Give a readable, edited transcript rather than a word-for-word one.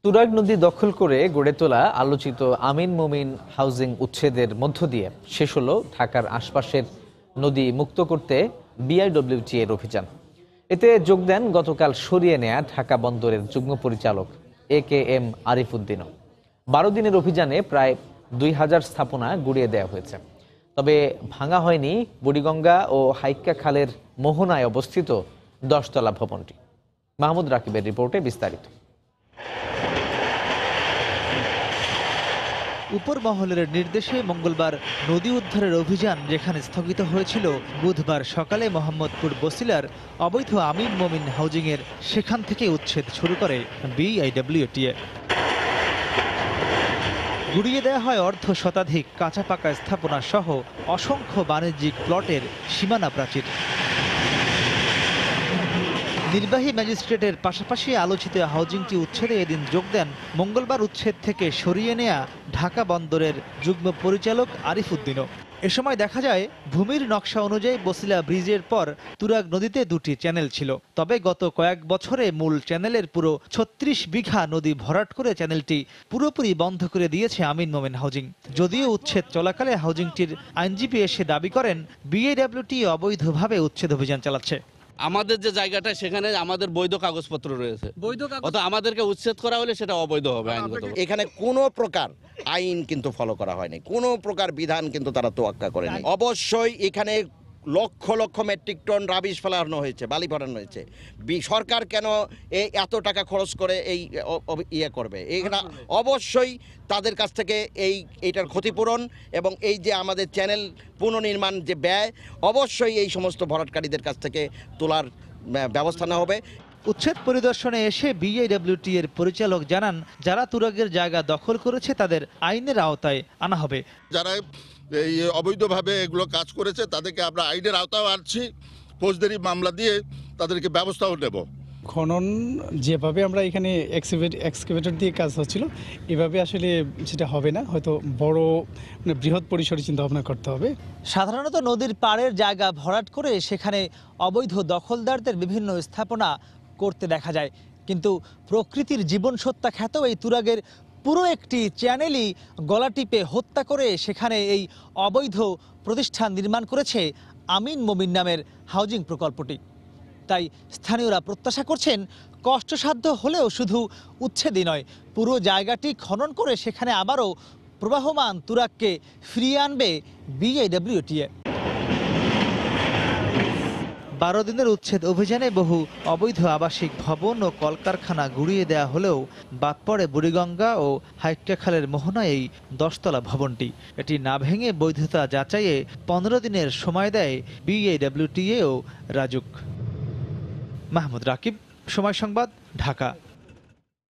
তুরাগ নদী দখল করে গড়ে তোলা আলোচিত আমিন মোমিন হাউজিং উচ্ছেদের মধ্য দিয়ে শেষ হলো ঢাকার আশপাশের নদী মুক্ত করতে বিআইডব্লিউটি এর অভিযান। এতে যোগ দেন গতকাল সরিয়ে নেয়া ঢাকা বন্দরের যুগ্ম পরিচালক AKM আরিফ উদ্দিনও। 12 দিনের অভিযানে প্রায় 2000 স্থাপনা গুড়িয়ে দেওয়া হয়েছে। তবে ভাঙা হয়নি বুড়িগঙ্গা ও হাইক্কা খালের মোহনায় অবস্থিত 10 তলা ভবনটি। মাহমুদ রাকিবের রিপোর্টে বিস্তারিত। উপর মহলের নির্দেশে মঙ্গলবার নদী উদ্ধারের অভিযান যেখানে স্থগিত হয়েছিল, বুধবার সকালে মোহাম্মদপুর বসিলার অবৈধ আমিন মোমিন হাউজিংয়ের সেখান থেকে উচ্ছেদ শুরু করে বিআইডব্লিউটিএ। গুড়িয়ে দেওয়া হয় অর্ধ শতাধিক কাঁচা পাকা স্থাপনা সহ অসংখ্য বাণিজ্যিক প্লটের সীমানা প্রাচীর। নির্বাহী ম্যাজিস্ট্রেটের পাশাপাশি আলোচিত হাউজিংটি উচ্ছেদে এদিন যোগ দেন মঙ্গলবার উচ্ছেদ থেকে সরিয়ে নেয়া ঢাকা বন্দরের যুগ্ম পরিচালক আরিফ উদ্দিনও। এ সময় দেখা যায় ভূমির নকশা অনুযায়ী বসিলা ব্রিজের পর তুরাগ নদীতে দুটি চ্যানেল ছিল। তবে গত কয়েক বছরে মূল চ্যানেলের পুরো 36 বিঘা নদী ভরাট করে চ্যানেলটি পুরোপুরি বন্ধ করে দিয়েছে আমিন মোমিন হাউজিং। যদিও উচ্ছেদ চলাকালে হাউজিংটির আইনজীবী এসে দাবি করেন বিআইডব্লিউটি অবৈধভাবে উচ্ছেদ অভিযান চালাচ্ছে। আমাদের যে জায়গাটা সেখানে আমাদের বৈধ কাগজপত্র রয়েছে, অত আমাদেরকে উচ্ছেদ করা হলে সেটা অবৈধ হবে আইনগত। এখানে কোনো প্রকার আইন কিন্তু ফলো করা হয়নি, কোনো প্রকার বিধান কিন্তু তারা তোয়াক্কা করেনি। অবশ্যই এখানে lakh lakh metric ton rubbish ফেলানো হয়েছে, বালি ফেলানো হয়েছে। সরকার কেন এত টাকা খরচ করে এই ইয়ে করবে? এখানে অবশ্যই তাদের কাছ থেকে এইটার ক্ষতিপূরণ এবং এই যে আমাদের চ্যানেল পুনর্নির্মাণ যে ব্যয়, অবশ্যই এই সমস্ত ভরাটকারীদের কাছ থেকে তোলার ব্যবস্থা নেওয়া হবে। উচ্ছেদ পরিদর্শনে এসে বিআইডব্লিউটি এর পরিচালক জানান, যারা তুরাগের জায়গা দখল করেছে তাদের আইনের আওতায় আনা হবে। যারা এই অবৈধভাবে এগুলো কাজ করেছে তাদেরকে আমরা আইনের আওতায় আনছি, ফৌজদারি মামলা দিয়ে তাদেরকে ব্যবস্থাও নেব। খনন যেভাবে আমরা এখানে এক্সকেভেটর দিয়ে কাজ হচ্ছিল, এভাবে আসলে সেটা হবে না, হয়তো বড় বৃহৎ পরিসরে চিন্তা ভাবনা করতে হবে। সাধারণত নদীর পাড়ের জায়গা ভরাট করে সেখানে অবৈধ দখলদারদের বিভিন্ন স্থাপনা করতে দেখা যায়, কিন্তু প্রকৃতির জীবন সত্তা খ্যাত এই তুরাগের পুরো একটি চ্যানেলই গলা টিপে হত্যা করে সেখানে এই অবৈধ প্রতিষ্ঠান নির্মাণ করেছে আমিন মোমিন নামের হাউজিং প্রকল্পটি। তাই স্থানীয়রা প্রত্যাশা করছেন কষ্টসাধ্য হলেও শুধু উচ্ছেদই নয়, পুরো জায়গাটি খনন করে সেখানে আবারও প্রবাহমান তুরাগকে ফিরিয়ে আনবে বিআইডব্লিউটিএ। 12 দিনের উচ্ছেদ অভিযানে বহু অবৈধ আবাসিক ভবন ও কলকারখানা গুড়িয়ে দেওয়া হলেও বাদ পড়ে বুড়িগঙ্গা ও হাইক্কা খালের মোহনায় এই 10 তলা ভবনটি। এটি না ভেঙে বৈধতা যাচাইয়ে 15 দিনের সময় দেয় বিআইডব্লিউটিএ ও রাজুক। মাহমুদ রাকিব, সময় সংবাদ, ঢাকা।